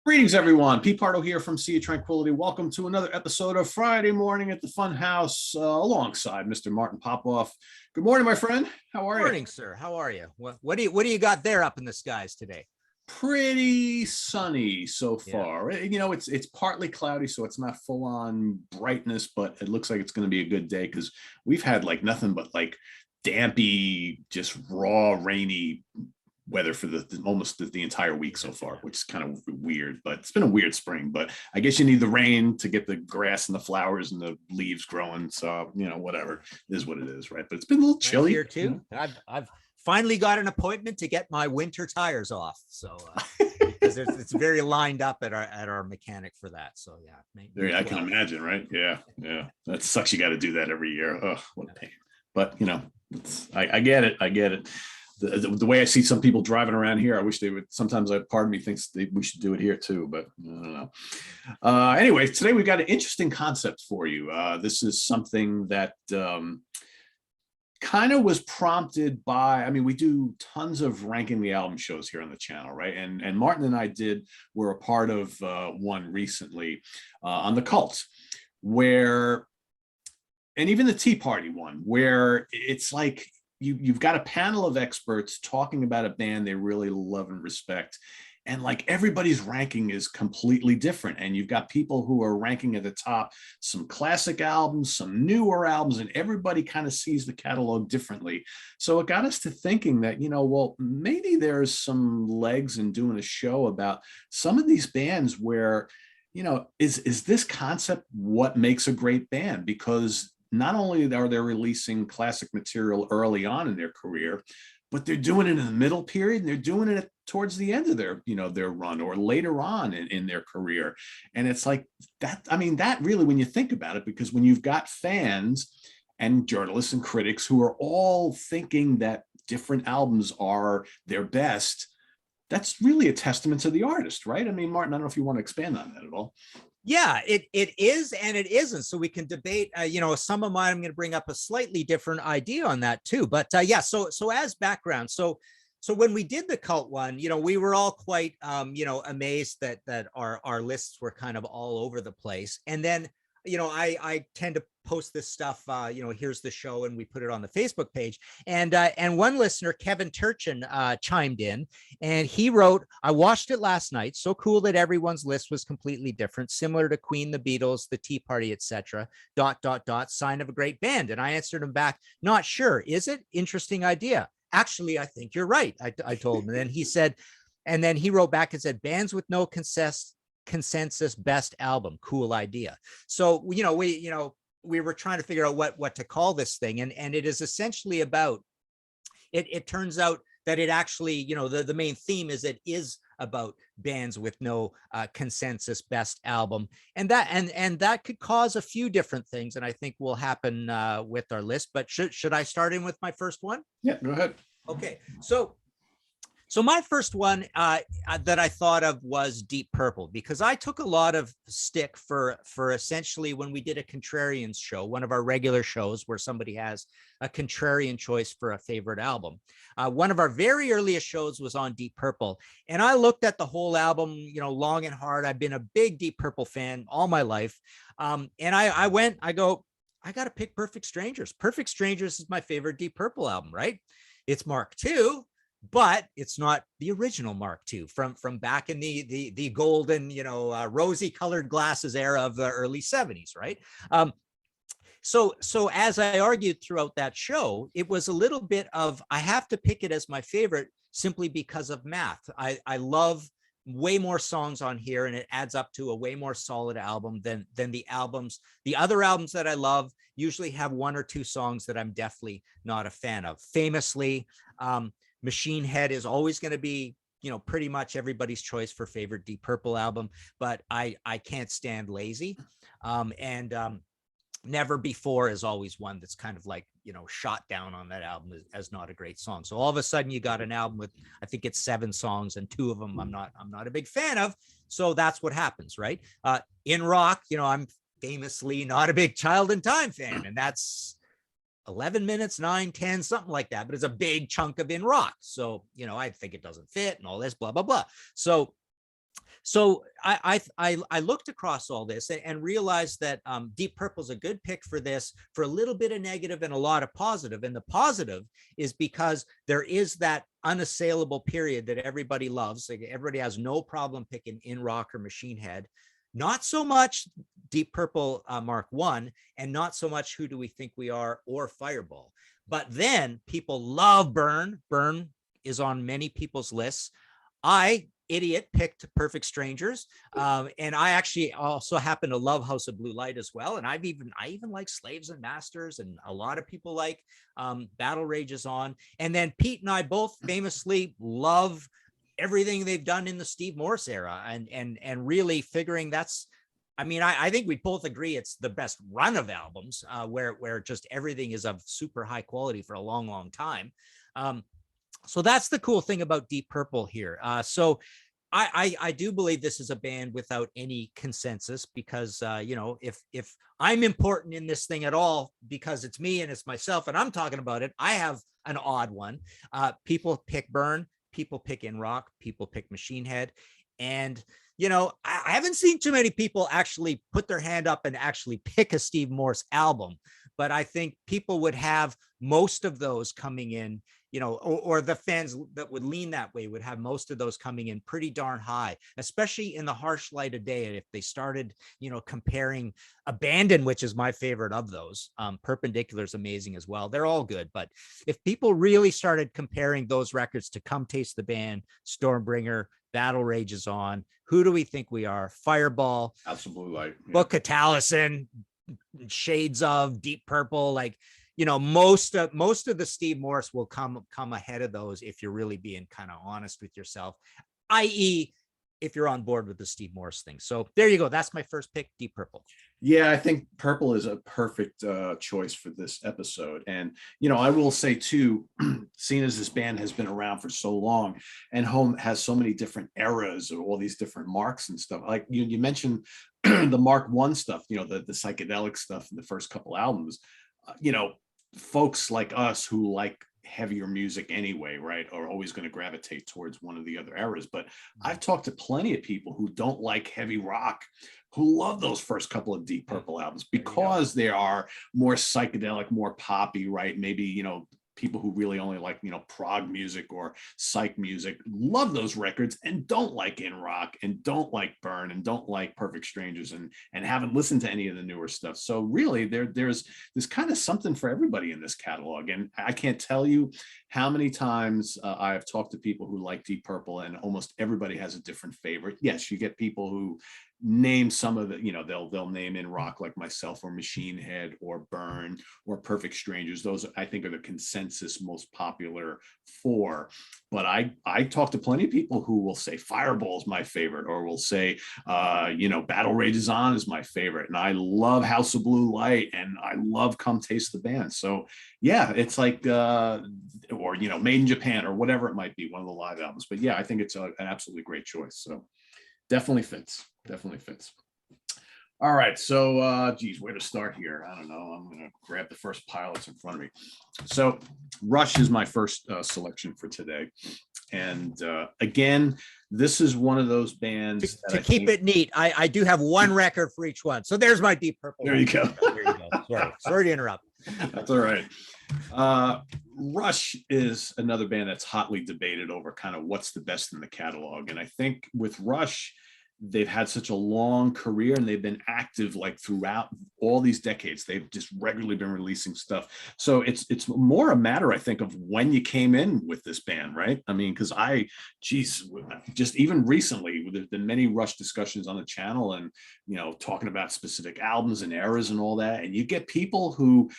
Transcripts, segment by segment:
Greetings, everyone. Pete Pardo here from Sea of Tranquility. Welcome to another episode of Friday Morning at the Fun House alongside Mr. Martin Popoff. Good morning, my friend. How are you? Morning, sir. How are you? What do you got there up in the skies today? Pretty sunny so Yeah. far. You know, it's partly cloudy, so it's not full on brightness, but it looks like it's going to be a good day because we've had like nothing but like dampy, just raw, rainy weather for almost the entire week so far, which is kind of weird, but it's been a weird spring. But I guess you need the rain to get the grass and the flowers and the leaves growing. So, you know, whatever it is what it is, right? But it's been a little chilly here too. I've finally got an appointment to get my winter tires off. So because it's very lined up at our mechanic for that. So yeah, I can imagine, right? Yeah. That sucks. You got to do that every year. Oh, what a pain. But you know, I get it. The way I see some people driving around here, I wish they would. Sometimes a part of me thinks we should do it here too, but I don't know. Anyway, today we've got an interesting concept for you. This is something that kind of was prompted by, I mean, we do tons of ranking the album shows here on the channel, right? And Martin and I were a part of one recently on the Cult, where, and even the Tea Party one, where it's like, you've got a panel of experts talking about a band they really love and respect. And like everybody's ranking is completely different. And you've got people who are ranking at the top, some classic albums, some newer albums, and everybody kind of sees the catalog differently. So it got us to thinking that, you know, well, maybe there's some legs in doing a show about some of these bands where, you know, is this concept what makes a great band? Because not only are they releasing classic material early on in their career, but they're doing it in the middle period and they're doing it towards the end of their run or later on in their career. And it's like that. I mean, that really, when you think about it, because when you've got fans and journalists and critics who are all thinking that different albums are their best, that's really a testament to the artist, right? I mean, Martin, I don't know if you want to expand on that at all. Yeah, it is and it isn't. So we can debate, some of mine. I'm going to bring up a slightly different idea on that too. But yeah, so as background, so when we did the Cult one, we were all quite, amazed that our lists were kind of all over the place. And then, I tend to post this stuff, here's the show, and we put it on the Facebook page. And one listener, Kevin Turchin, chimed in, and he wrote, "I watched it last night. So cool that everyone's list was completely different, similar to Queen, the Beatles, the Tea Party, etc. ... Sign of a great band." And I answered him back, "Not sure. Is it? Interesting idea. Actually, I think you're right." I told him. And then he said, and then he wrote back and said, "Bands with no consensus best album. Cool idea." So, we were trying to figure out what to call this thing. And it is essentially about, it turns out that it actually, the main theme is about bands with no consensus best album. And that could cause a few different things. And I think will happen with our list. But should I start in with my first one? Yeah, go ahead. Okay. So my first one that I thought of was Deep Purple, because I took a lot of stick for essentially when we did a Contrarians show, one of our regular shows where somebody has a contrarian choice for a favorite album. One of our very earliest shows was on Deep Purple, and I looked at the whole album, long and hard. I've been a big Deep Purple fan all my life. And I got to pick Perfect Strangers. Perfect Strangers is my favorite Deep Purple album, right? It's Mark II, but it's not the original Mark II from back in the golden, rosy colored glasses era of the early 70s, right? So as I argued throughout that show, it was a little bit of, I have to pick it as my favorite simply because of math. I love way more songs on here, and it adds up to a way more solid album than the other albums that I love usually have one or two songs that I'm definitely not a fan of. Famously, Machine Head is always going to be, pretty much everybody's choice for favorite Deep Purple album, but I can't stand Lazy. And Never Before is always one that's kind of like, shot down on that album as not a great song. So all of a sudden you got an album with, I think it's 7 songs, and 2 of them I'm not a big fan of. So that's what happens, right? In rock, I'm famously not a big Child in Time fan, and that's 11 minutes, 9, 10, something like that, but it's a big chunk of in rock. So, I think it doesn't fit and all this, blah, blah, blah. So So I looked across all this and realized that Deep Purple's a good pick for this, for a little bit of negative and a lot of positive. And the positive is because there is that unassailable period that everybody loves. Like everybody has no problem picking In Rock or Machine Head. Not so much Deep Purple Mark I, and not so much Who Do We Think We Are or Fireball. But then people love Burn. Burn is on many people's lists. I, idiot, picked Perfect Strangers, and I actually also happen to love House of Blue Light as well. And I even like Slaves and Masters, and a lot of people like Battle Rages On. And then Pete and I both famously love everything they've done in the Steve Morse era, and really figuring that's. I mean, I think we both agree it's the best run of albums where just everything is of super high quality for a long, long time. So that's the cool thing about Deep Purple here. So I do believe this is a band without any consensus, because if I'm important in this thing at all, because it's me and it's myself and I'm talking about it, I have an odd one. People pick Burn, people pick In Rock, people pick Machine Head, and I haven't seen too many people actually put their hand up and actually pick a Steve Morse album, but I think people would have most of those coming in, or the fans that would lean that way would have most of those coming in pretty darn high, especially in the harsh light of day. If they started, comparing Abandon, which is my favorite of those, Perpendicular is amazing as well. They're all good. But if people really started comparing those records to Come Taste the Band, Stormbringer, Battle Rages On, Who Do We Think We Are, Fireball, Absolute Light, Book of Taliesin, Shades of, Deep Purple, like, most of the Steve Morse will come ahead of those if you're really being kind of honest with yourself, i.e. if you're on board with the Steve Morse thing. So there you go. That's my first pick, Deep Purple. Yeah, I think Purple is a perfect choice for this episode. And, I will say too, seeing as this band has been around for so long and has so many different eras of all these different marks and stuff, like you mentioned the Mark I stuff, the psychedelic stuff in the first couple albums, folks like us who like heavier music anyway, right, are always going to gravitate towards one of the other eras. But I've talked to plenty of people who don't like heavy rock, who love those first couple of Deep Purple albums because they are more psychedelic, more poppy, right? Maybe, people who really only like, prog music or psych music love those records and don't like In Rock and don't like Burn and don't like Perfect Strangers and haven't listened to any of the newer stuff. So really there's kind of something for everybody in this catalog. And I can't tell you how many times I've talked to people who like Deep Purple, and almost everybody has a different favorite. Yes, you get people who name some of the, they'll name In Rock like myself, or Machine Head, or Burn, or Perfect Strangers. Those I think are the consensus most popular four. But I talk to plenty of people who will say Fireball is my favorite, or will say Battle Rages On is my favorite, and I love House of Blue Light, and I love Come Taste the Band. So yeah, it's like or Made in Japan, or whatever it might be, one of the live albums. But yeah, I think it's an absolutely great choice. So definitely fits. All right, so geez, where to start here? I don't know. I'm gonna grab the first pile that's in front of me. So Rush is my first selection for today, and again, this is one of those bands to keep it neat. I do have one record for each one, so there's my Deep Purple. There you go. There you go. Sorry to interrupt. That's all right. Rush is another band that's hotly debated over kind of what's the best in the catalog, and I think with Rush, they've had such a long career and they've been active like throughout all these decades. They've just regularly been releasing stuff. So it's more a matter, I think, of when you came in with this band, right? I mean, because just even recently, there's been many Rush discussions on the channel and, talking about specific albums and eras and all that. And you get people who,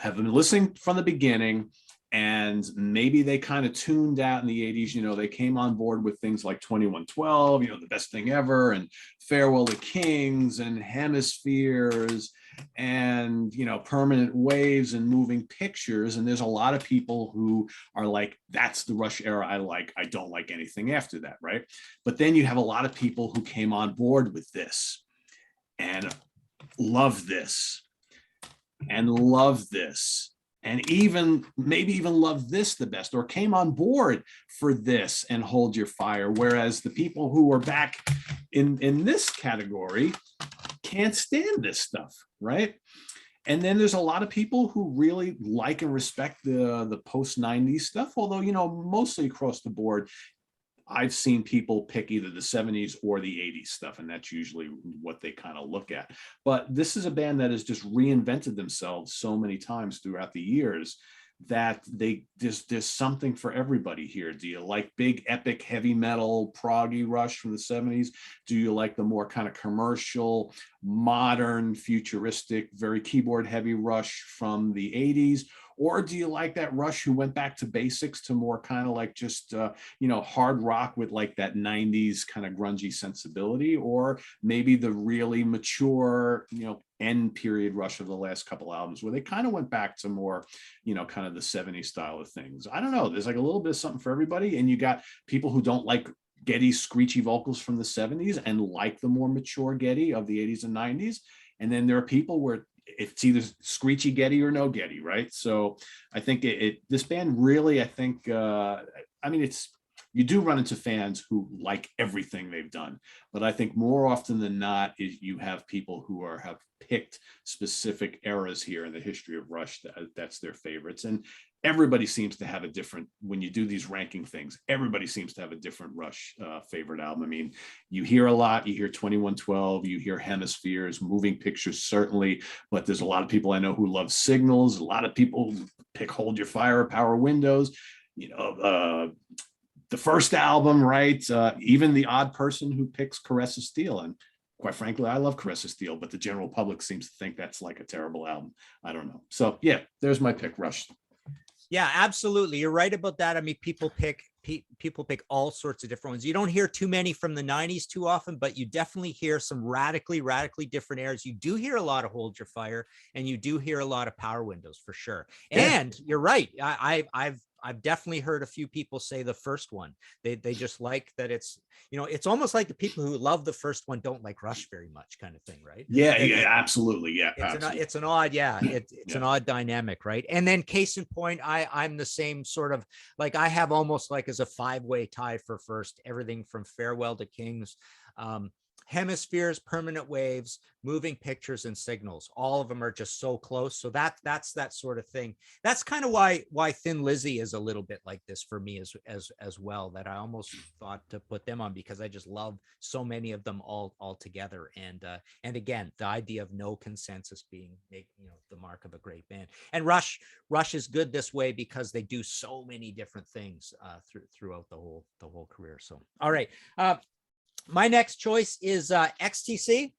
have been listening from the beginning, and maybe they kind of tuned out in the 80s. They came on board with things like 2112, The Best Thing Ever, and Farewell to Kings, and Hemispheres, and, Permanent Waves, and Moving Pictures. And there's a lot of people who are like, that's the Rush era I like. I don't like anything after that, right? But then you have a lot of people who came on board with this and love this and love this, and maybe even love this the best, or came on board for this and Hold Your Fire. Whereas the people who were back in this category can't stand this stuff, right? And then there's a lot of people who really like and respect the post 90s stuff, although, you know, mostly across the board, I've seen people pick either the 70s or the 80s stuff, and that's usually what they kind of look at. But this is a band that has just reinvented themselves so many times throughout the years that there's something for everybody here. Do you like big epic heavy metal proggy Rush from the 70s? Do you like the more kind of commercial, modern, futuristic, very keyboard heavy Rush from the 80s? Or do you like that Rush who went back to basics, to more kind of like just, you know, hard rock with like that 90s kind of grungy sensibility? Or maybe the really mature, you know, end period Rush of the last couple albums where they kind of went back to more, you know, kind of the 70s style of things. I don't know. There's like a little bit of something for everybody. And you got people who don't like Geddy's screechy vocals from the 70s and like the more mature Geddy of the 80s and 90s. And then there are people where it's either screechy Geddy or no Geddy, right? So I think this band really, I think, I mean, you do run into fans who like everything they've done, but I think more often than not is you have people who have picked specific eras here in the history of Rush that's their favorites. And everybody seems to have a different, when you do these ranking things, everybody seems to have a different Rush favorite album. I mean, you hear a lot, you hear 2112, you hear Hemispheres, Moving Pictures, certainly, but there's a lot of people I know who love Signals, a lot of people pick Hold Your Fire, Power Windows, you know, the first album, right? Even the odd person who picks Caress of Steel. And quite frankly, I love Caress of Steel, but the general public seems to think that's like a terrible album. I don't know. So yeah, there's my pick, Rush. Yeah, absolutely. You're right about that. I mean, people pick all sorts of different ones. You don't hear too many from the 90s too often, but you definitely hear some radically different eras. You do hear a lot of Hold Your Fire, and you do hear a lot of Power Windows for sure. Yeah. And you're right. I've definitely heard a few people say the first one. They just like that it's, you know, it's almost like the people who love the first one don't like Rush very much, kind of thing, right? Yeah, yeah, absolutely. Yeah, it's an odd, it's an odd dynamic, right? And then case in point, I'm the same sort of, like, I have almost like as a 5-way tie for first, everything from Farewell to Kings, Hemispheres, Permanent Waves, Moving Pictures, and Signals. All of them are just so close. So that's that sort of thing. That's kind of why Thin Lizzy is a little bit like this for me as well, that I almost thought to put them on because I just love so many of them all together. And again, the idea of no consensus being, you know, the mark of a great band. And Rush is good this way because they do so many different things throughout the whole career. So all right. My next choice is XTC.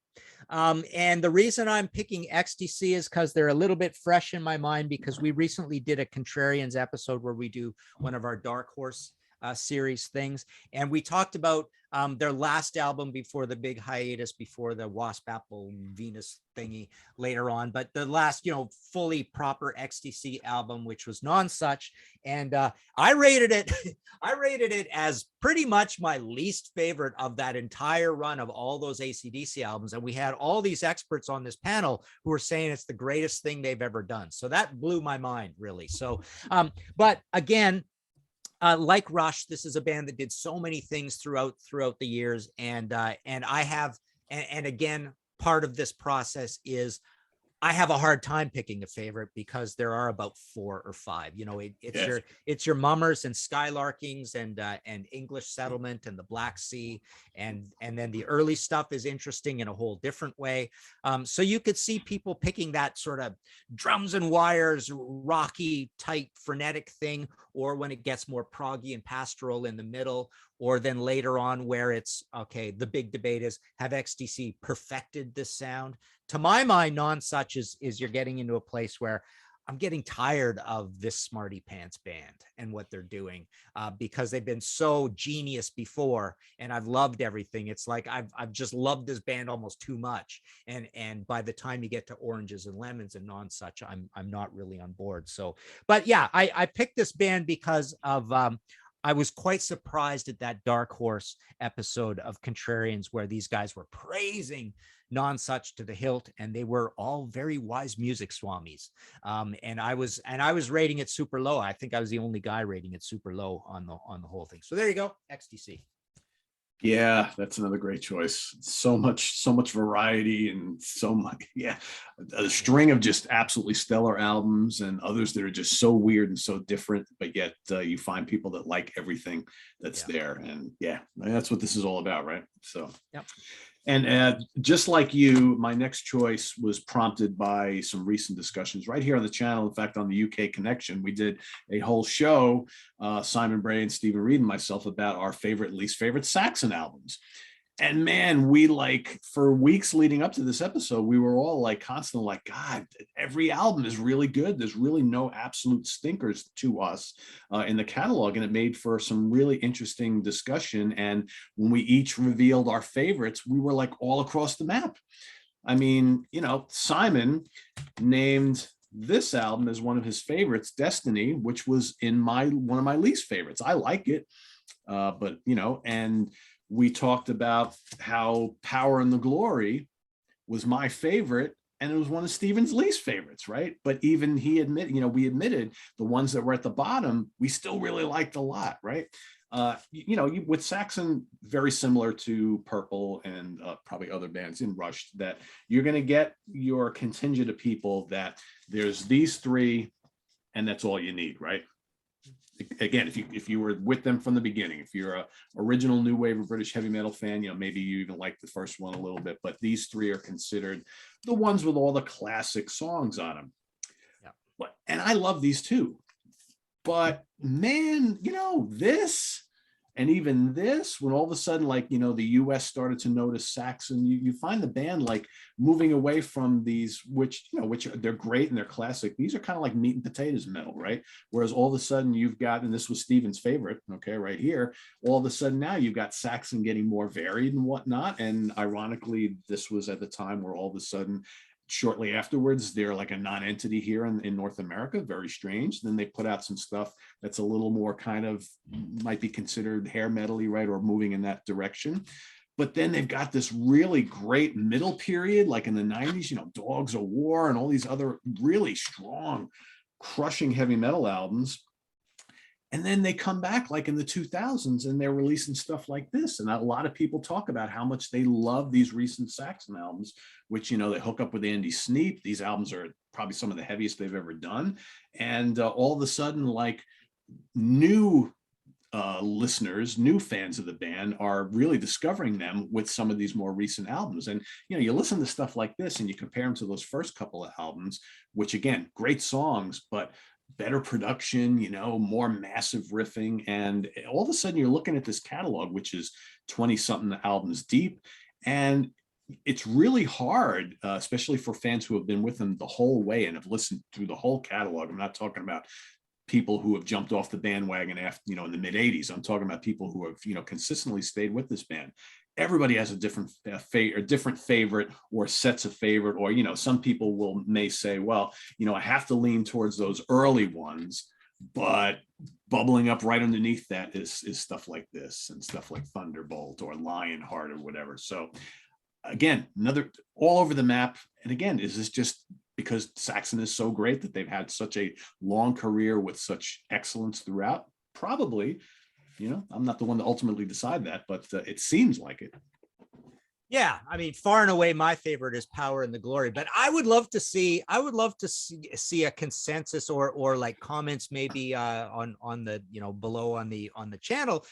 And the reason I'm picking XTC is because they're a little bit fresh in my mind, because we recently did a Contrarians episode where we do one of our Dark Horse series things. And we talked about their last album before the big hiatus, before the Wasp Apple Venus thingy later on, but the last, you know, fully proper XTC album, which was Nonsuch. And I rated it as pretty much my least favorite of that entire run of all those AC/DC albums. And we had all these experts on this panel who were saying it's the greatest thing they've ever done. So that blew my mind, really. So, but again, like Rush, this is a band that did so many things throughout the years, and I have, and again, part of this process is I have a hard time picking a favorite because there are about 4 or 5. You know, it's your Mummers and Skylarkings and English Settlement and the Black Sea, and then the early stuff is interesting in a whole different way. So you could see people picking that sort of drums and wires, rocky, tight, frenetic thing, or when it gets more proggy and pastoral in the middle, or then later on where it's okay. The big debate is, have XTC perfected this sound? To my mind, Nonsuch is you're getting into a place where I'm getting tired of this smarty pants band and what they're doing because they've been so genius before, and I've loved everything. It's like I've just loved this band almost too much, and by the time you get to Oranges and Lemons and Nonsuch, I'm not really on board. So, but yeah, I picked this band because of I was quite surprised at that Dark Horse episode of Contrarians where these guys were praising Nonsuch to the hilt, and they were all very wise music swamis. And I was rating it super low. I think I was the only guy rating it super low on the whole thing. So there you go, XTC. Yeah, that's another great choice. So much variety and so much, yeah, a Yeah, string of just absolutely stellar albums and others that are just so weird and so different, but yet you find people that like everything that's yeah, there. And yeah, that's what this is all about, right? So. yep. And just like you, my next choice was prompted by some recent discussions right here on the channel. In fact, on the UK Connection, we did a whole show, Simon Bray and Stephen Reed and myself, about our favorite, least favorite Saxon albums. And man, we like for weeks leading up to this episode, we were all like constantly like, God, every album is really good. There's really no absolute stinkers to us in the catalog. And it made for some really interesting discussion. And when we each revealed our favorites, we were like all across the map. I mean, you know, Simon named this album as one of his favorites, Destiny, which was in my one of my least favorites. I like it, but you know, and we talked about how Power and the Glory was my favorite and it was one of Steven's least favorites, right? But even he admitted, you know, we admitted the ones that were at the bottom, we still really liked a lot, right? You know, with Saxon, very similar to Purple and probably other bands in Rush, that you're going to get your contingent of people that there's these three and that's all you need, right? Again, if you were with them from the beginning, if you're a original new wave of British heavy metal fan, you know, maybe you even like the first one a little bit, but these three are considered the ones with all the classic songs on them. Yeah. But and I love these too. But man, you know, this and even this, when all of a sudden, like, you know, the US started to notice Saxon, you find the band like moving away from these, which, you know, which they're great and they're classic. These are kind of like meat and potatoes metal, right? Whereas all of a sudden you've got, and this was Steven's favorite, okay, right here, all of a sudden now you've got Saxon getting more varied and whatnot. And ironically, this was at the time where all of a sudden shortly afterwards, they're like a non-entity here in North America. Very strange. Then they put out some stuff that's a little more kind of might be considered hair metally, right, or moving in that direction. But then they've got this really great middle period, like in the 90s, you know, Dogs of War and all these other really strong, crushing heavy metal albums. And then they come back like in the 2000s and they're releasing stuff like this. And a lot of people talk about how much they love these recent Saxon albums, which, you know, they hook up with Andy Sneap. These albums are probably some of the heaviest they've ever done. And all of a sudden, like new listeners, new fans of the band are really discovering them with some of these more recent albums. And, you know, you listen to stuff like this and you compare them to those first couple of albums, which again, great songs, but better production, you know, more massive riffing. And all of a sudden you're looking at this catalog, which is 20 something albums deep. And it's really hard, especially for fans who have been with them the whole way and have listened through the whole catalog. I'm not talking about people who have jumped off the bandwagon after, you know, in the mid 80s. I'm talking about people who have, you know, consistently stayed with this band. Everybody has a different different favorite or sets of favorite, or, you know, some people may say, well, you know, I have to lean towards those early ones, but bubbling up right underneath that is stuff like this and stuff like Thunderbolt or Lionheart or whatever. So again, another all over the map. And again, is this just because Saxon is so great that they've had such a long career with such excellence throughout? Probably. You know, I'm not the one to ultimately decide that, but it seems like it. Yeah, I mean, far and away, my favorite is Power and the Glory. But I would love to see a consensus or like comments maybe on the, you know, below on the channel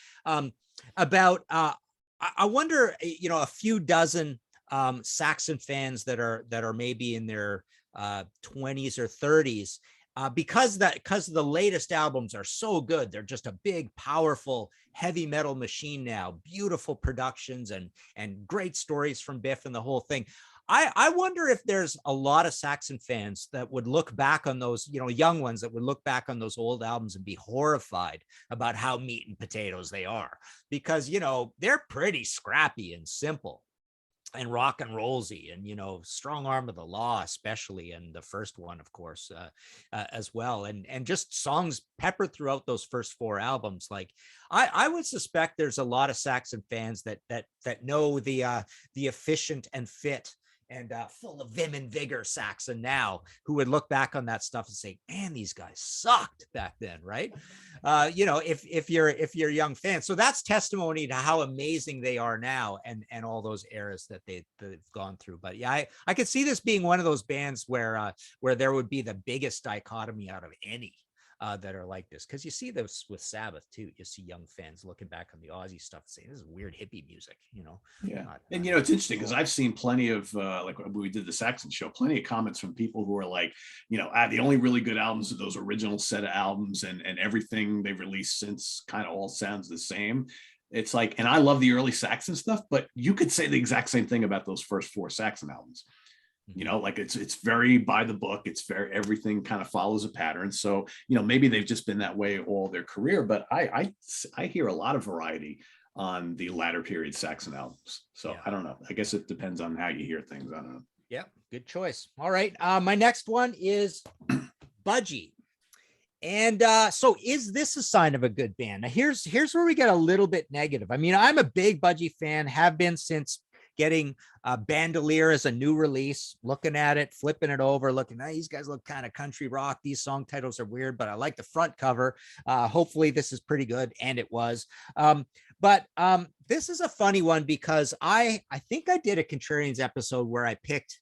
about I wonder, you know, a few dozen Saxon fans that are maybe in their 20s or 30s. Because the latest albums are so good. They're just a big, powerful, heavy metal machine now, beautiful productions and great stories from Biff and the whole thing. I wonder if there's a lot of Saxon fans that would look back on those, you know, young ones that would look back on those old albums and be horrified about how meat and potatoes they are, because, you know, they're pretty scrappy and simple and rock and rollsy, and, you know, Strong Arm of the Law, especially, and the first one, of course, as well, and just songs peppered throughout those first four albums. Like, I would suspect there's a lot of Saxon fans that know the efficient and fit full of vim and vigor Saxon now, who would look back on that stuff and say, man, these guys sucked back then, right? If you're a young fan. So that's testimony to how amazing they are now, and all those eras that they've gone through. But yeah, I could see this being one of those bands where there would be the biggest dichotomy out of any that are like this, because you see this with Sabbath too. You see young fans looking back on the Aussie stuff saying this is weird hippie music, Yeah. And it's interesting because I've seen plenty of like when we did the Saxon show, plenty of comments from people who are like, the only really good albums are those original set of albums, and everything they've released since kind of all sounds the same. It's like, and I love the early Saxon stuff, but you could say the exact same thing about those first 4 Saxon albums. Like it's very by the book. It's very, everything kind of follows a pattern. So, maybe they've just been that way all their career, but I hear a lot of variety on the latter period Saxon albums. So yeah. I don't know. I guess it depends on how you hear things. I don't know. Yeah, good choice. All right. My next one is Budgie. And so is this a sign of a good band? Now here's where we get a little bit negative. I mean, I'm a big Budgie fan, have been since getting Bandolier as a new release, looking at it, flipping it over, looking, these guys look kind of country rock. These song titles are weird, but I like the front cover. Hopefully this is pretty good. And it was. But this is a funny one because I think I did a Contrarians episode where I picked,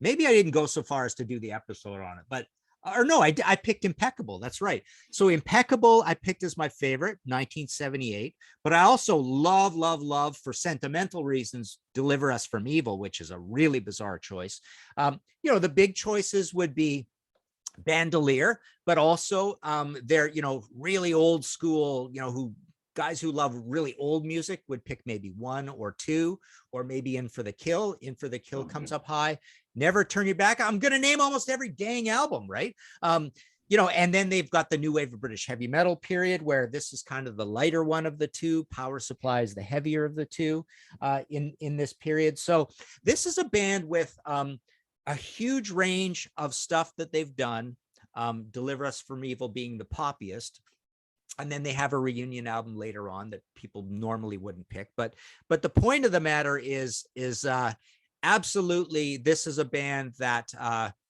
maybe I didn't go so far as to do the episode on it, but I picked Impeccable. That's right. So Impeccable, I picked as my favorite, 1978. But I also love, for sentimental reasons, Deliver Us from Evil, which is a really bizarre choice. The big choices would be Bandolier, but also they're, really old school, guys who love really old music would pick maybe 1 or 2, or maybe In for the Kill. In for the Kill comes up high. Never Turn Your Back. I'm going to name almost every dang album, right? And then they've got the new wave of British heavy metal period, where this is kind of the lighter one of the two. Power Supply is the heavier of the two in this period. So this is a band with a huge range of stuff that they've done. Deliver Us from Evil being the poppiest. And then they have a reunion album later on that people normally wouldn't pick. But the point of the matter is absolutely, this is a band that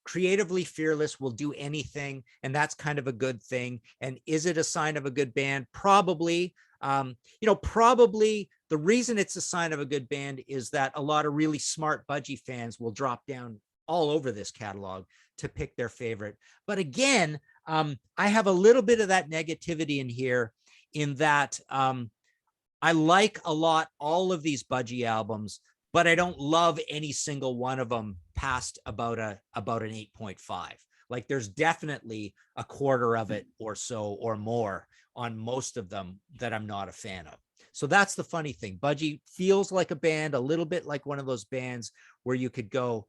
creatively fearless, will do anything. And that's kind of a good thing. And is it a sign of a good band? Probably. Probably the reason it's a sign of a good band is that a lot of really smart Budgie fans will drop down all over this catalog to pick their favorite. But again, I have a little bit of that negativity in here, in that I like a lot all of these Budgie albums, but I don't love any single one of them past about an 8.5. Like there's definitely a quarter of it or so or more on most of them that I'm not a fan of. So that's the funny thing. Budgie feels like a band, a little bit like one of those bands where you could go,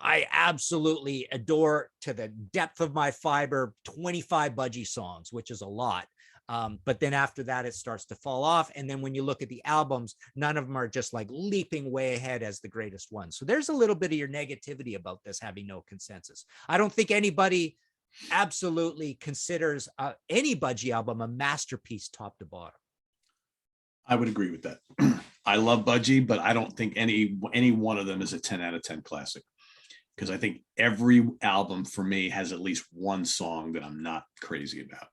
I absolutely adore to the depth of my fiber 25 Budgie songs, which is a lot. But then after that, it starts to fall off. And then when you look at the albums, none of them are just like leaping way ahead as the greatest ones. So there's a little bit of your negativity about this having no consensus. I don't think anybody absolutely considers any Budgie album a masterpiece top to bottom. I would agree with that. I love Budgie, but I don't think any one of them is a 10 out of 10 classic. Because I think every album for me has at least one song that I'm not crazy about.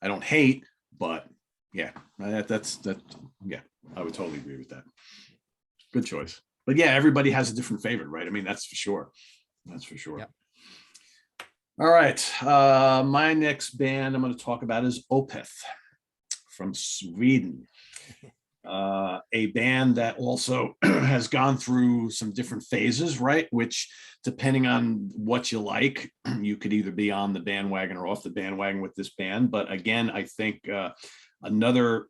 I don't hate, but yeah, that's yeah, I would totally agree with that. Good choice. But yeah, everybody has a different favorite, right? I mean, that's for sure. That's for sure. Yep. All right. My next band I'm going to talk about is Opeth from Sweden. A band that also has gone through some different phases, right? Which, depending on what you like, you could either be on the bandwagon or off the bandwagon with this band. But again, I think another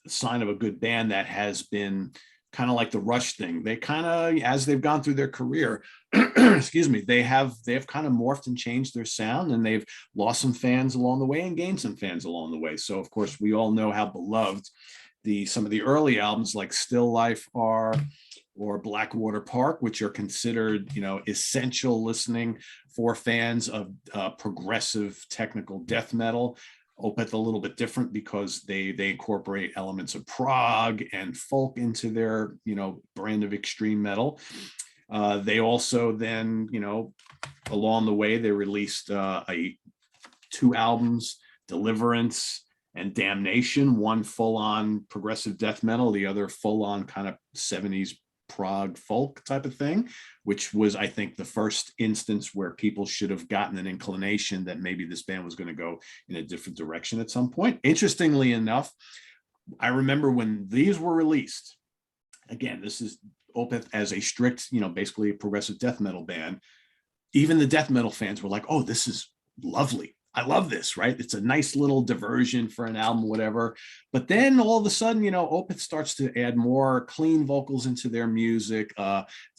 sign of a good band that has been kind of like the Rush thing. They kind of, as they've gone through their career, excuse me, they have kind of morphed and changed their sound, and they've lost some fans along the way and gained some fans along the way. So of course, we all know how beloved some of the early albums like Still Life are, or Blackwater Park, which are considered, essential listening for fans of progressive technical death metal. Opeth a little bit different because they incorporate elements of prog and folk into their, brand of extreme metal. They also then, you know, along the way, they released 2 albums, Deliverance and Damnation, one full-on progressive death metal, the other full-on kind of 70s prog folk type of thing, which was, I think, the first instance where people should have gotten an inclination that maybe this band was going to go in a different direction at some point. Interestingly enough, I remember when these were released, again, this is Opeth as a strict, you know, basically a progressive death metal band. Even the death metal fans were like, oh, this is lovely. I love this, right? It's a nice little diversion for an album, whatever. But then all of a sudden, you know, Opeth starts to add more clean vocals into their music,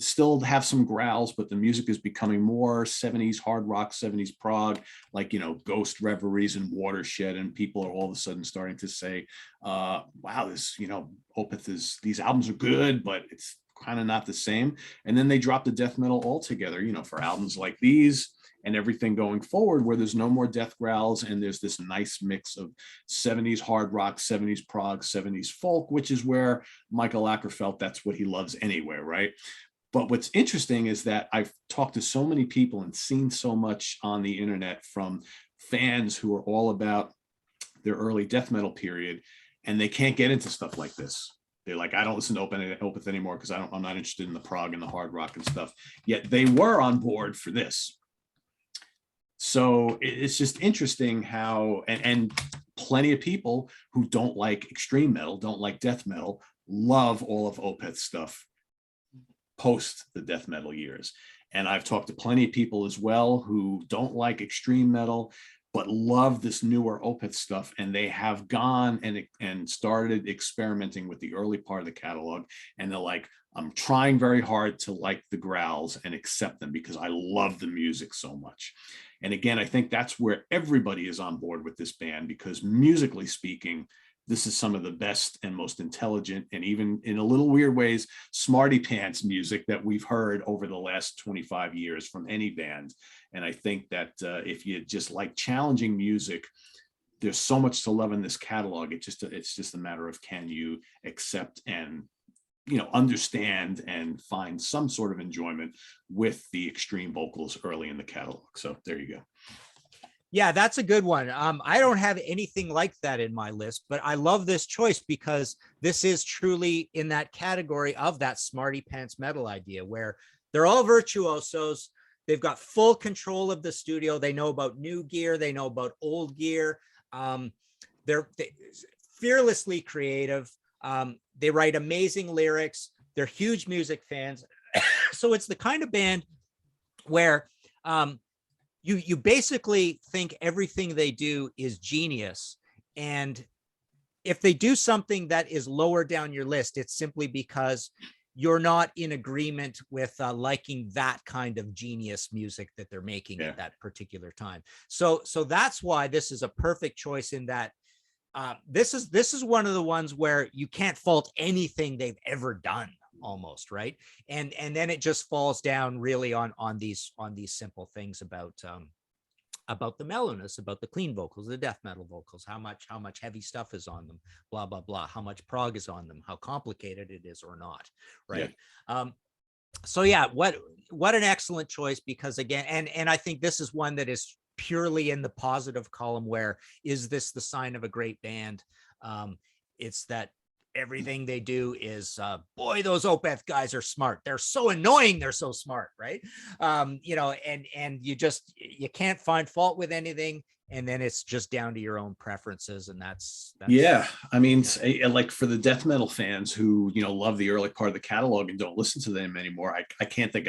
still have some growls, but the music is becoming more 70s hard rock, 70s prog, like, you know, Ghost Reveries and Watershed. And people are all of a sudden starting to say, wow, this, you know, Opeth is, these albums are good, but it's kind of not the same. And then they drop the death metal altogether, you know, for albums like these and everything going forward, where there's no more death growls and there's this nice mix of 70s hard rock, 70s prog, 70s folk, which is where Michael Acker felt that's what he loves anyway, right? But what's interesting is that I've talked to so many people and seen so much on the internet from fans who are all about their early death metal period, and they can't get into stuff like this. They're like, I don't listen to Opeth anymore because I'm not interested in the prog and the hard rock and stuff. Yet they were on board for this. So it's just interesting how, and plenty of people who don't like extreme metal, don't like death metal, love all of Opeth's stuff post the death metal years. And I've talked to plenty of people as well who don't like extreme metal, but love this newer Opeth stuff. And they have gone and started experimenting with the early part of the catalog. And they're like, I'm trying very hard to like the growls and accept them because I love the music so much. And again, I think that's where everybody is on board with this band, because musically speaking, this is some of the best and most intelligent, and even in a little weird ways, smarty pants music that we've heard over the last 25 years from any band. And I think that if you just like challenging music, there's so much to love in this catalog. It's just a matter of, can you accept and, you know, understand and find some sort of enjoyment with the extreme vocals early in the catalog. So there you go. Yeah, that's a good one. I don't have anything like that in my list, but I love this choice because this is truly in that category of that smarty pants metal idea, where they're all virtuosos. They've got full control of the studio. They know about new gear. They know about old gear. They're fearlessly creative. They write amazing lyrics. They're huge music fans. So it's the kind of band where you basically think everything they do is genius. And if they do something that is lower down your list, it's simply because you're not in agreement with liking that kind of genius music that they're making at that particular time. So that's why this is a perfect choice, in that this is one of the ones where you can't fault anything they've ever done, almost, right? And then it just falls down really on these simple things about the mellowness, about the clean vocals, the death metal vocals, how much heavy stuff is on them, blah blah blah, how much prog is on them, how complicated it is or not, right? So yeah, what an excellent choice, because again, and I think this is one that is purely in the positive column, where is this the sign of a great band? It's that everything they do is, boy, those Opeth guys are smart. They're so annoying. They're so smart, right? You know, and you can't find fault with anything. And then it's just down to your own preferences. And that's yeah. I mean, like for the death metal fans who, you know, love the early part of the catalog and don't listen to them anymore, I can't think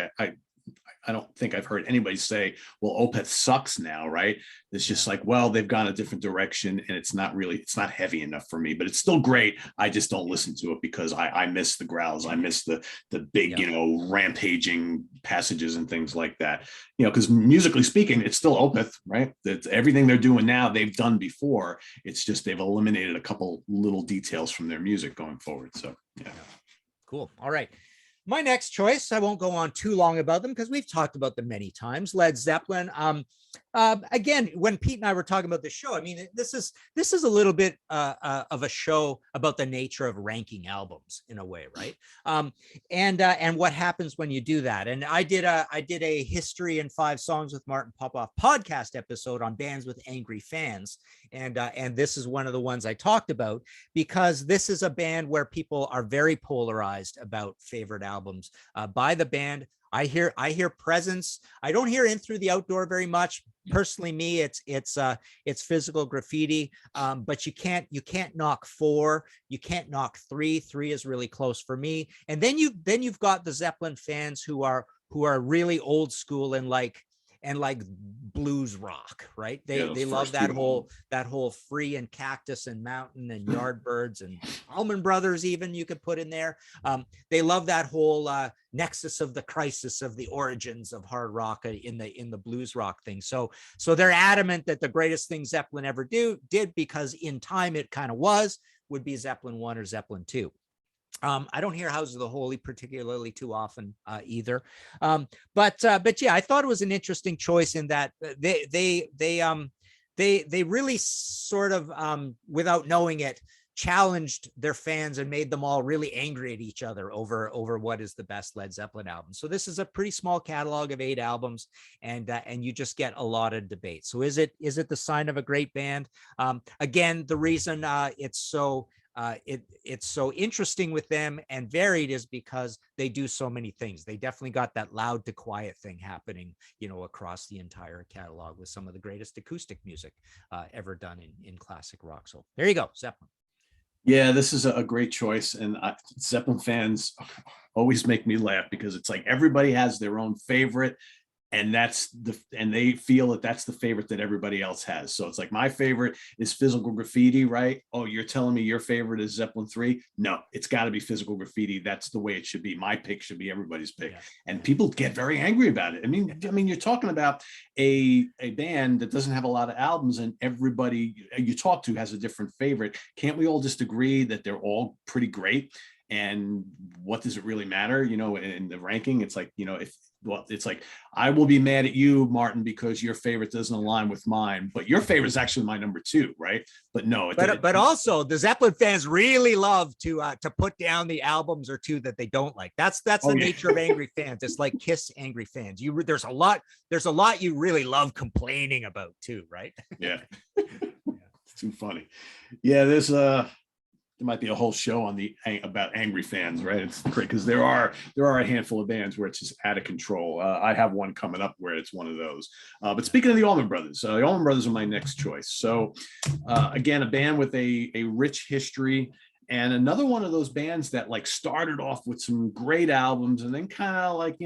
I don't think I've heard anybody say, well, Opeth sucks now, right? It's just like, well, they've gone a different direction and it's not heavy enough for me, but it's still great. I just don't listen to it because I miss the growls. I miss the big, you know, rampaging passages and things like that, you know, because musically speaking, it's still Opeth, right? That's everything they're doing now, they've done before. It's just they've eliminated a couple little details from their music going forward. So, yeah. Cool. All right. My next choice, I won't go on too long about them because we've talked about them many times. Led Zeppelin. Again, when Pete and I were talking about the show, I mean, this is a little bit of a show about the nature of ranking albums in a way, right? And what happens when you do that. And I did a history in 5 songs with Martin Popoff podcast episode on bands with angry fans, and this is one of the ones I talked about because this is a band where people are very polarized about favorite albums by the band. I hear Presence. I don't hear In Through the Outdoor very much. Personally, me, it's Physical Graffiti. But you can't knock 4. You can't knock 3. 3 is really close for me. And then you've got the Zeppelin fans who are really old school and like blues rock, right? They love that whole Free and Cactus and Mountain and Yardbirds and Allman Brothers, even you could put in there. They love that whole nexus of the crisis of the origins of hard rock in the blues rock thing. So they're adamant that the greatest thing Zeppelin ever did, because in time it kind of would be Zeppelin 1 or Zeppelin 2. I don't hear Houses of the Holy particularly too often either. But yeah, I thought it was an interesting choice in that they really sort of, without knowing it, challenged their fans and made them all really angry at each other over what is the best Led Zeppelin album. So this is a pretty small catalog of 8 albums, and you just get a lot of debate. So is it the sign of a great band? Again, the reason it's so interesting with them and varied is because they do so many things. They definitely got that loud to quiet thing happening, across the entire catalog with some of the greatest acoustic music ever done in classic rock. So there you go, Zeppelin. Yeah, this is a great choice. And Zeppelin fans always make me laugh because it's like everybody has their own favorite. And they feel that that's the favorite that everybody else has. So it's like, my favorite is Physical Graffiti, right? Oh, you're telling me your favorite is Zeppelin 3? No, it's got to be Physical Graffiti. That's the way it should be. My pick should be everybody's pick. Yeah. And people get very angry about it. I mean, you're talking about a band that doesn't have a lot of albums, and everybody you talk to has a different favorite. Can't we all just agree that they're all pretty great? And what does it really matter? In the ranking, it's like, it's like, I will be mad at you, Martin, because your favorite doesn't align with mine, but your favorite is actually my number 2, right? But no, but also the Zeppelin fans really love to put down the albums or 2 that they don't like. That's the nature of angry fans. It's like Kiss angry fans. There's a lot you really love complaining about too, right? Yeah. It's too funny. Yeah, there might be a whole show about angry fans, right? It's great because there are a handful of bands where it's just out of control. I have one coming up where it's one of those. But speaking of the Allman Brothers, the Allman Brothers are my next choice. So again, a band with a rich history, and another one of those bands that like started off with some great albums and then kind of like,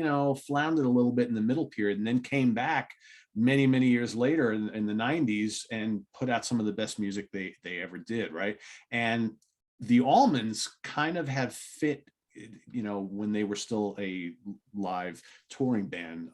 floundered a little bit in the middle period and then came back many, many years later in the 90s and put out some of the best music they ever did, right? And the Allmans kind of have fit, when they were still a live touring band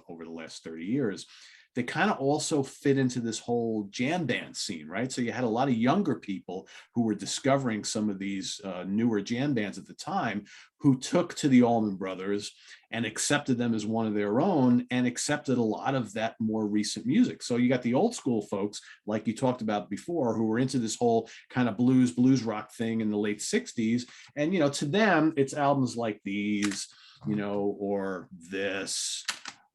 over the last 30 years, they kind of also fit into this whole jam band scene, right? So you had a lot of younger people who were discovering some of these newer jam bands at the time, who took to the Allman Brothers and accepted them as one of their own and accepted a lot of that more recent music. So you got the old school folks, like you talked about before, who were into this whole kind of blues rock thing in the late 60s. And, to them, it's albums like these,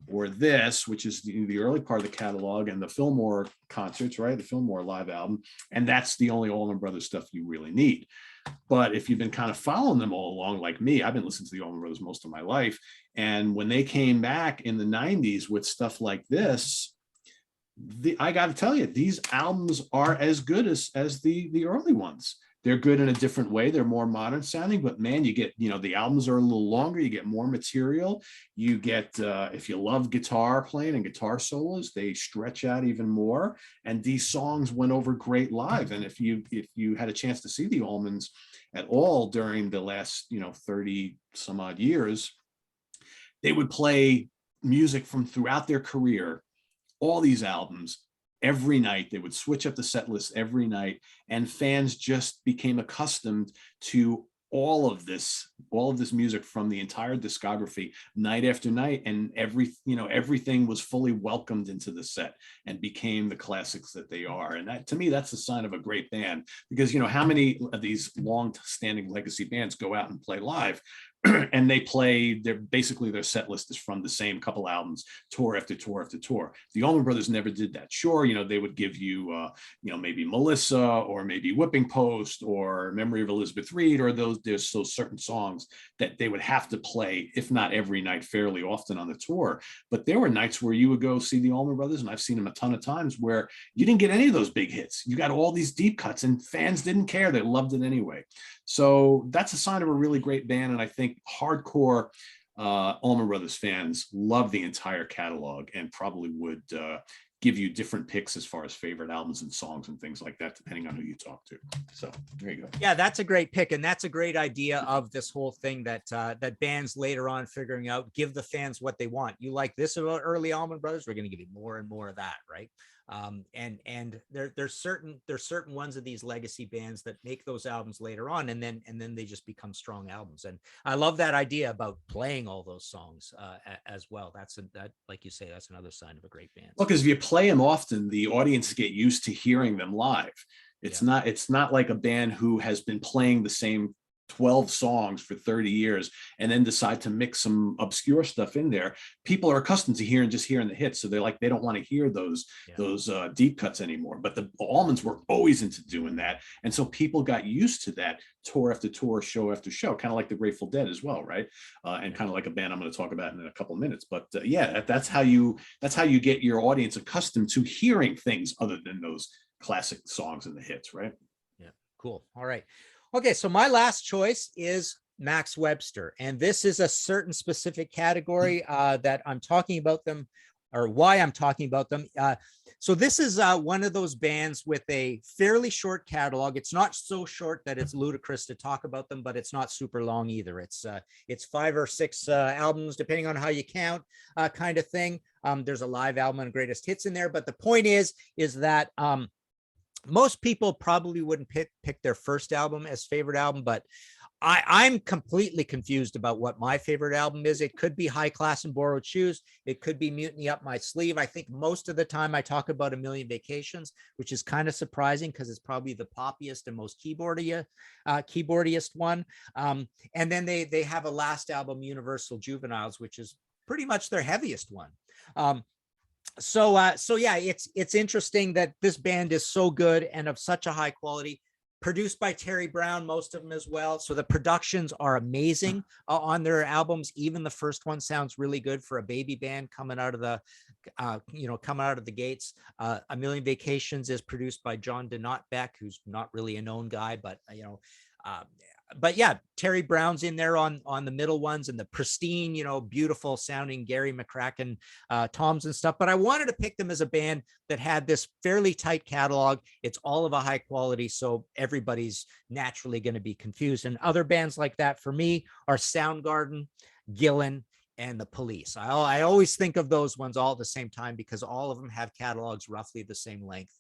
or this, which is the early part of the catalog, and the Fillmore concerts, right? The Fillmore live album. And that's the only Allman Brothers stuff you really need. But if you've been kind of following them all along, like me, I've been listening to the Allman Brothers most of my life. And when they came back in the 90s with stuff like this, I got to tell you, these albums are as good as the early ones. They're good in a different way. They're more modern sounding, but man, you get, the albums are a little longer. You get more material. You get, if you love guitar playing and guitar solos, they stretch out even more. And these songs went over great live. And if you had a chance to see the Allmans at all during the last, 30 some odd years, they would play music from throughout their career, all these albums, every night. They would switch up the set list every night, and fans just became accustomed to all of this all of this music from the entire discography night after night, and everything was fully welcomed into the set and became the classics that they are. And that, to me, that's a sign of a great band, because how many of these long-standing legacy bands go out and play live and they play their set list is from the same couple albums, tour after tour after tour. The Allman Brothers never did that. Sure, they would give you maybe Melissa, or maybe Whipping Post, or Memory of Elizabeth Reed, or there's those certain songs that they would have to play, if not every night, fairly often on the tour. But there were nights where you would go see the Allman Brothers, and I've seen them a ton of times, where you didn't get any of those big hits. You got all these deep cuts, and fans didn't care. They loved it anyway. So that's a sign of a really great band. And I think hardcore Allman Brothers fans love the entire catalog, and probably would give you different picks as far as favorite albums and songs and things like that, depending on who you talk to. So there you go. Yeah, that's a great pick. And that's a great idea of this whole thing that that bands later on figuring out, give the fans what they want. You like this about early Allman Brothers, we're going to give you more and more of that, right? And there's certain ones of these legacy bands that make those albums later on, and then they just become strong albums. And I love that idea about playing all those songs as well. That, like you say, that's another sign of a great band. Well, because if you play them often, the audience get used to hearing them live. It's not like a band who has been playing the same 12 songs for 30 years and then decide to mix some obscure stuff in there. People are accustomed to hearing the hits, so they don't want to hear those deep cuts anymore. But the Allmans were always into doing that, and so people got used to that tour after tour, show after show, kind of like the Grateful Dead as well, right? And kind of like a band I'm going to talk about in a couple of minutes. But that's how you get your audience accustomed to hearing things other than those classic songs and the hits, right? Yeah, cool. All right. Okay, so my last choice is Max Webster, and this is a certain specific category that I'm talking about them, or why I'm talking about them. So this is one of those bands with a fairly short catalog. It's not so short that it's ludicrous to talk about them, but it's not super long either. It's 5 or 6 albums, depending on how you count, kind of thing. There's a live album and greatest hits in there, but the point is that most people probably wouldn't pick their first album as favorite album, but I'm completely confused about what my favorite album is. It could be High Class and Borrowed Shoes. It could be Mutiny Up My Sleeve. I think most of the time I talk about A Million Vacations, which is kind of surprising because it's probably the poppiest and most keyboardiest one. And then they have a last album, Universal Juveniles, which is pretty much their heaviest one. So yeah, it's interesting that this band is so good and of such a high quality, produced by Terry Brown, most of them as well. So the productions are amazing on their albums. Even the first one sounds really good for a baby band coming out of the gates. A Million Vacations is produced by John Beck, who's not really a known guy, but yeah, Terry Brown's in there on the middle ones, and the pristine, beautiful sounding Gary McCracken toms and stuff. But I wanted to pick them as a band that had this fairly tight catalog. It's all of a high quality, so everybody's naturally going to be confused. And other bands like that for me are Soundgarden, Gillan, and the Police. I always think of those ones all at the same time because all of them have catalogs roughly the same length,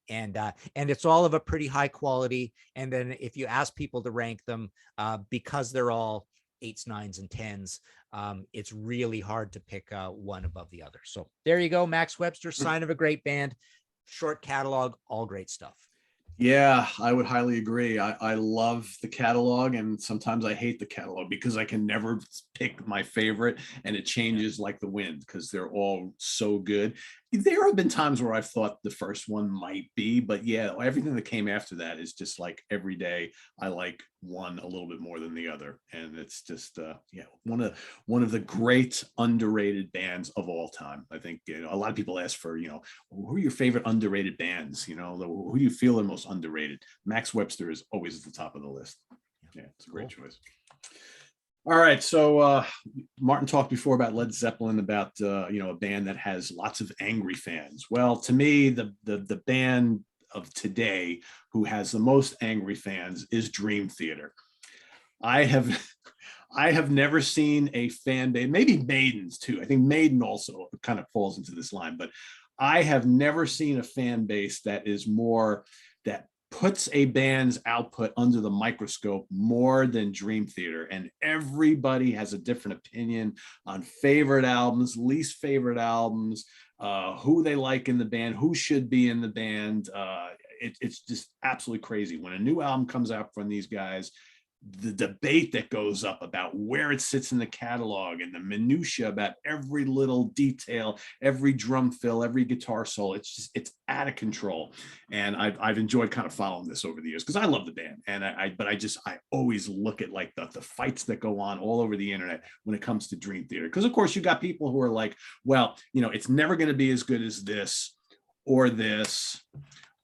and it's all of a pretty high quality. And then if you ask people to rank them, because they're all 8s, 9s, and 10s, it's really hard to pick one above the other. So there you go, Max Webster, sign of a great band, short catalog, all great stuff. Yeah, I would highly agree. I love the catalog, and sometimes I hate the catalog because I can never pick my favorite, and it changes like the wind because they're all so good. There have been times where I've thought the first one might be, but yeah, everything that came after that is just like every day I like one a little bit more than the other. And it's just one of the great underrated bands of all time. I think a lot of people ask for, who are your favorite underrated bands? Who do you feel are most underrated? Max Webster is always at the top of the list. Yeah, it's a great choice. All right, so Martin talked before about Led Zeppelin, about a band that has lots of angry fans. Well, to me, the band of today who has the most angry fans is Dream Theater. I have never seen a fan base, maybe Maiden's too. I think Maiden also kind of falls into this line, but I have never seen a fan base that puts a band's output under the microscope more than Dream Theater. And everybody has a different opinion on favorite albums, least favorite albums, who they like in the band, who should be in the band. It's just absolutely crazy. When a new album comes out from these guys, the debate that goes up about where it sits in the catalog and the minutia about every little detail, every drum fill, every guitar solo, it's out of control. And I've enjoyed kind of following this over the years because I love the band. And I always look at like the fights that go on all over the internet when it comes to Dream Theater. Because of course you got people who are like, well, you know, it's never going to be as good as this or this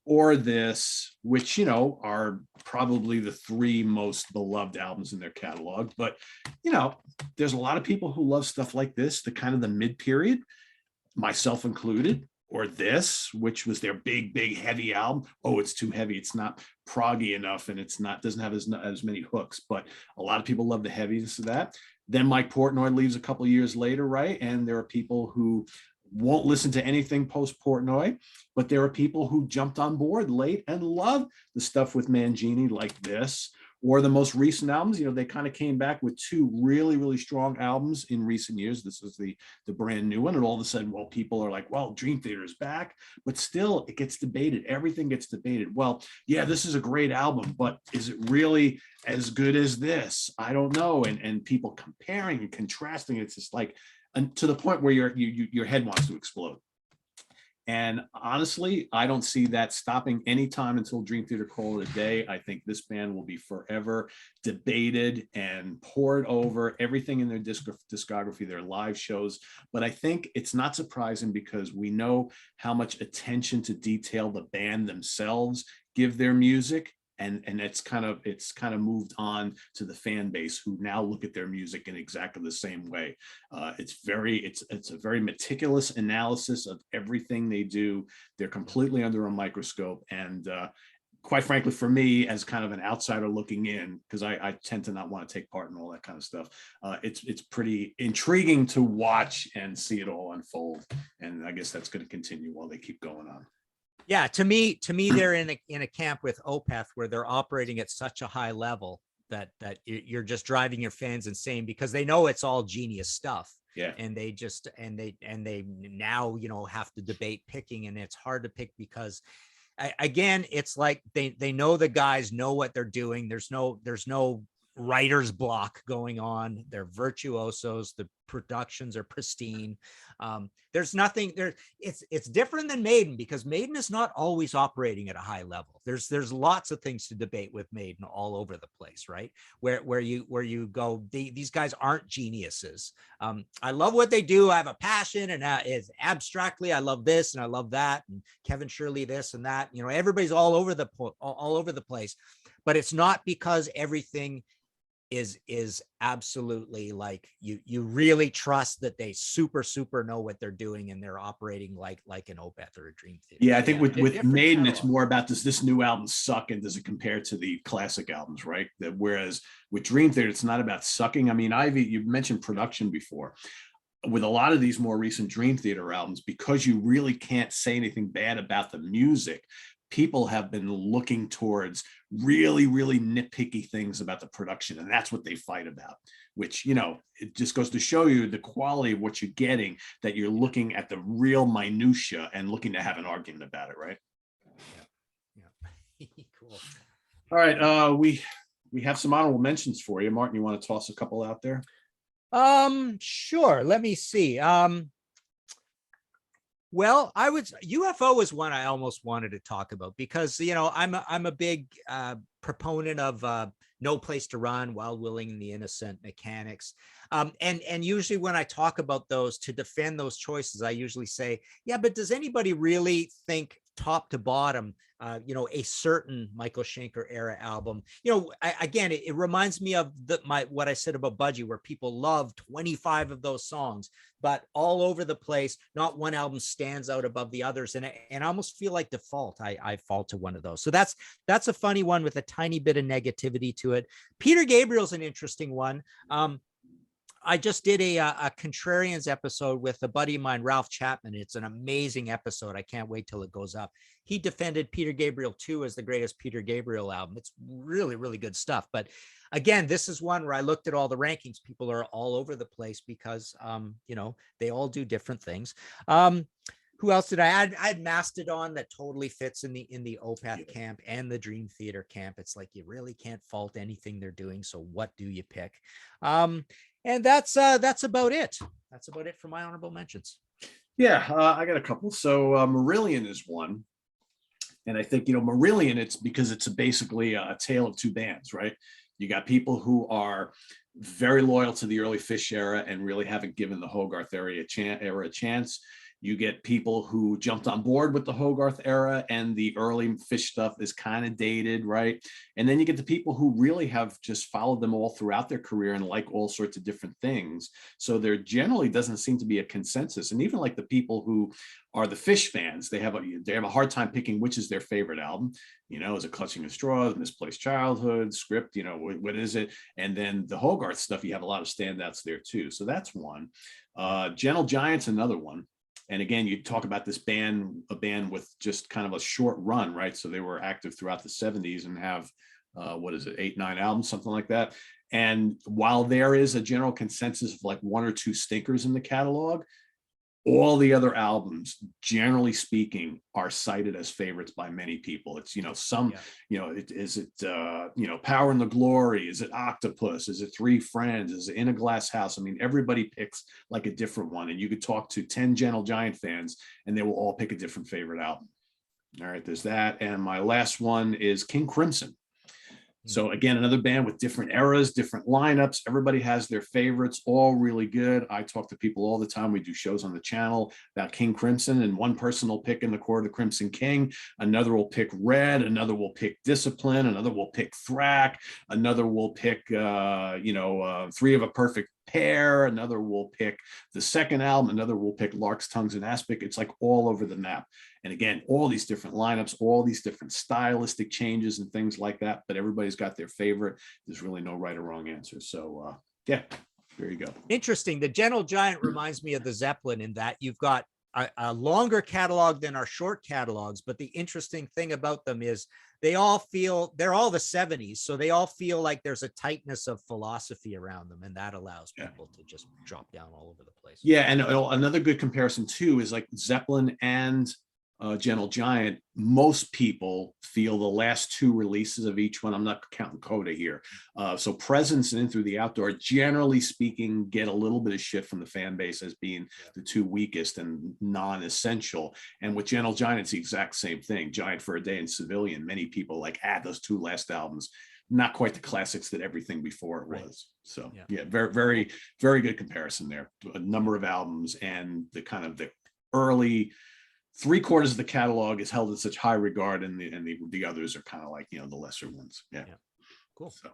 or this, which, you know, are probably the three most beloved albums in their catalog. But, you know, there's a lot of people who love stuff like this, the kind of the mid-period, myself included, or this, which was their big, heavy album. Oh, it's too heavy. It's not proggy enough, and doesn't have as many hooks. But a lot of people love the heaviness of that. Then Mike Portnoy leaves a couple of years later, right? And there are people who won't listen to anything post Portnoy, but there are people who jumped on board late and love the stuff with Mangini like this, or the most recent albums. You know, they kind of came back with two really strong albums in recent years. This is the brand new one. And all of a sudden, well, people are like, well, Dream Theater is back, but still it gets debated. Everything gets debated. Well, yeah, this is a great album, but is it really as good as this? I don't know. And people comparing and contrasting, it's just like, and to the point where your head wants to explode. And honestly, I don't see that stopping anytime until Dream Theater call it a day. I think this band will be forever debated and poured over, everything in their discography, their live shows. But I think it's not surprising because we know how much attention to detail the band themselves give their music. And it's kind of moved on to the fan base who now look at their music in exactly the same way. It's a very meticulous analysis of everything they do. They're completely under a microscope. And quite frankly, for me, as kind of an outsider looking in, because I tend to not want to take part in all that kind of stuff, it's pretty intriguing to watch and see it all unfold. And I guess that's going to continue while they keep going on. Yeah, to me, they're in a camp with Opeth where they're operating at such a high level that you're just driving your fans insane because they know it's all genius stuff. Yeah. And they now, you know, have to debate picking, and it's hard to pick because again, it's like they know the guys know what they're doing. There's no writer's block going on. They're virtuosos. The productions are pristine. There's nothing there. It's different than Maiden because Maiden is not always operating at a high level. There's lots of things to debate with Maiden all over the place, right? Where you go, these guys aren't geniuses. I love what they do. I have a passion, and is abstractly I love this and I love that, and Kevin Shirley this and that. You know, everybody's all over the place, but it's not because everything is absolutely like you really trust that they super know what they're doing and they're operating like an Opeth or a Dream Theater. Yeah, I think with Maiden, it's more about does this new album suck and does it compare to the classic albums, right? Whereas with Dream Theater, it's not about sucking. I mean, Ivy, you mentioned production before. With a lot of these more recent Dream Theater albums, because you really can't say anything bad about the music, people have been looking towards really nitpicky things about the production, and that's what they fight about, which, you know, it just goes to show you the quality of what you're getting, that you're looking at the real minutia and looking to have an argument about it, right? Yeah. Cool. All right, we have some honorable mentions for you. Martin, you want to toss a couple out there? Sure, let me see. Well, UFO was one I almost wanted to talk about because, you know, I'm a big proponent of No Place to Run, Wild Willing and the Innocent, Mechanics. And usually when I talk about those to defend those choices, I usually say, yeah, but does anybody really think top to bottom, you know, a certain Michael Schenker era album? You know, again, it reminds me of what I said about Budgie, where people love 25 of those songs, but all over the place, not one album stands out above the others. And I almost feel like default, I fall to one of those. So that's a funny one with a tiny bit of negativity to it. Peter Gabriel's an interesting one. I just did a Contrarians episode with a buddy of mine, Ralph Chapman. It's an amazing episode. I can't wait till it goes up. He defended Peter Gabriel 2 as the greatest Peter Gabriel album. It's really, really good stuff. But again, this is one where I looked at all the rankings. People are all over the place because, they all do different things. Who else did I add? I had Mastodon that totally fits in the Opeth camp and the Dream Theater camp. It's like you really can't fault anything they're doing. So what do you pick? And that's about it. That's about it for my honorable mentions. Yeah, I got a couple. So Marillion is one. And I think, Marillion, it's because it's basically a tale of two bands, right? You got people who are very loyal to the early Fish era and really haven't given the Hogarth era a chance. You get people who jumped on board with the Hogarth era and the early Fish stuff is kind of dated, right? And then you get the people who really have just followed them all throughout their career and like all sorts of different things. So there generally doesn't seem to be a consensus. And even like the people who are the Fish fans, they have a hard time picking which is their favorite album. Is it Clutching at Straws, Misplaced Childhood, Script, what is it? And then the Hogarth stuff, you have a lot of standouts there too. So that's one. Gentle Giant's another one. And again, you talk about this band, a band with just kind of a short run, right? So they were active throughout the 70s and have, 8, 9 albums, something like that. And while there is a general consensus of like 1 or 2 stinkers in the catalog, all the other albums, generally speaking, are cited as favorites by many people. It's, is it Power and the Glory? Is it Octopus? Is it Three Friends? Is it In a Glass House? I mean, everybody picks like a different one. And you could talk to 10 Gentle Giant fans and they will all pick a different favorite album. All right, there's that. And my last one is King Crimson. So again, another band with different eras, different lineups. Everybody has their favorites, all really good. I talk to people all the time. We do shows on the channel about King Crimson, and one person will pick In the Court of the Crimson King. Another will pick Red. Another will pick Discipline. Another will pick Thrack. Another will pick, Three of a Perfect Pair. Another will pick the second album. Another will pick Lark's Tongues and Aspic. It's like all over the map. And again, all these different lineups, all these different stylistic changes and things like that, but everybody's got their favorite. There's really no right or wrong answer. So there you go. Interesting. The Gentle Giant reminds me of the Zeppelin in that you've got a longer catalog than our short catalogs. But the interesting thing about them is they're all the 70s. So they all feel like there's a tightness of philosophy around them. And that allows people to just drop down all over the place. Yeah. And another good comparison too is like Zeppelin and Gentle Giant. Most people feel the last 2 releases of each one, I'm not counting Coda here, so Presence and In Through the Outdoor, generally speaking, get a little bit of shit from the fan base as being the 2 weakest and non-essential. And with Gentle Giant, it's the exact same thing. Giant for a Day and Civilian, many people like those 2 last albums, not quite the classics that everything before it was. So very, very, very good comparison there. A number of albums and the kind of the early 3/4 of the catalog is held in such high regard, and the others are kind of like the lesser ones. Yeah. Cool. So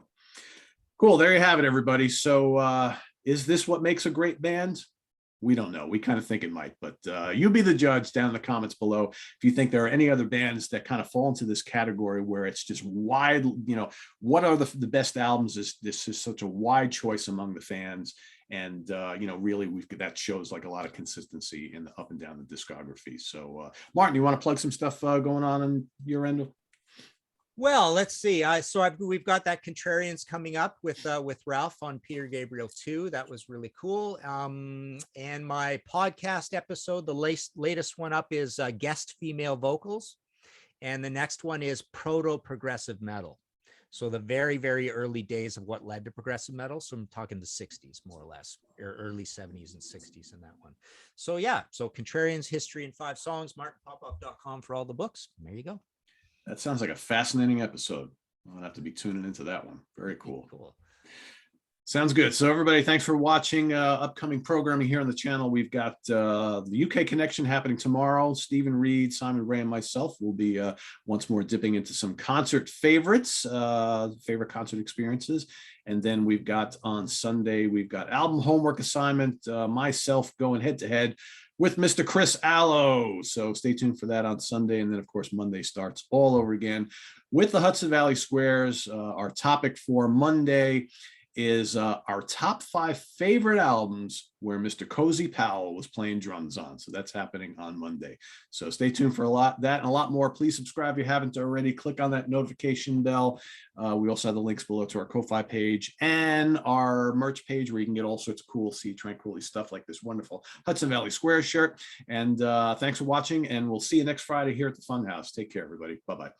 cool. There you have it, everybody. So is this what makes a great band? We don't know. We kind of think it might, but you be the judge down in the comments below if you think there are any other bands that kind of fall into this category where it's just wide. What are the best albums? This is such a wide choice among the fans. And really that shows like a lot of consistency in the up and down the discography. So Martin, you want to plug some stuff going on your end? Well, let's see. We've got that Contrarians coming up with Ralph on Peter Gabriel 2. That was really cool. And my podcast episode, the latest one up is guest female vocals, and the next one is proto progressive metal. So the very, very early days of what led to progressive metal. So I'm talking the 60s, more or less, or early 70s and 60s in that one. So so Contrarians, History in 5 Songs, martinpopoff.com for all the books. There you go. That sounds like a fascinating episode. I'm gonna have to be tuning into that one. Very cool. Sounds good. So everybody, thanks for watching upcoming programming here on the channel. We've got the UK Connection happening tomorrow. Stephen Reed, Simon Ray, and myself will be once more dipping into some concert favorites, favorite concert experiences. And then we've got on Sunday, we've got album homework assignment, myself going head to head with Mr. Chris Allo. So stay tuned for that on Sunday. And then of course, Monday starts all over again with the Hudson Valley Squares. Our topic for Monday is our top 5 favorite albums where Mr. Cozy Powell was playing drums on. So that's happening on Monday. So stay tuned for that and a lot more. Please subscribe if you haven't already. Click on that notification bell. We also have the links below to our Ko-Fi page and our merch page where you can get all sorts of cool Sea Tranquility stuff like this wonderful Hudson Valley Square shirt. And thanks for watching, and we'll see you next Friday here at the Funhouse. Take care, everybody. Bye-bye.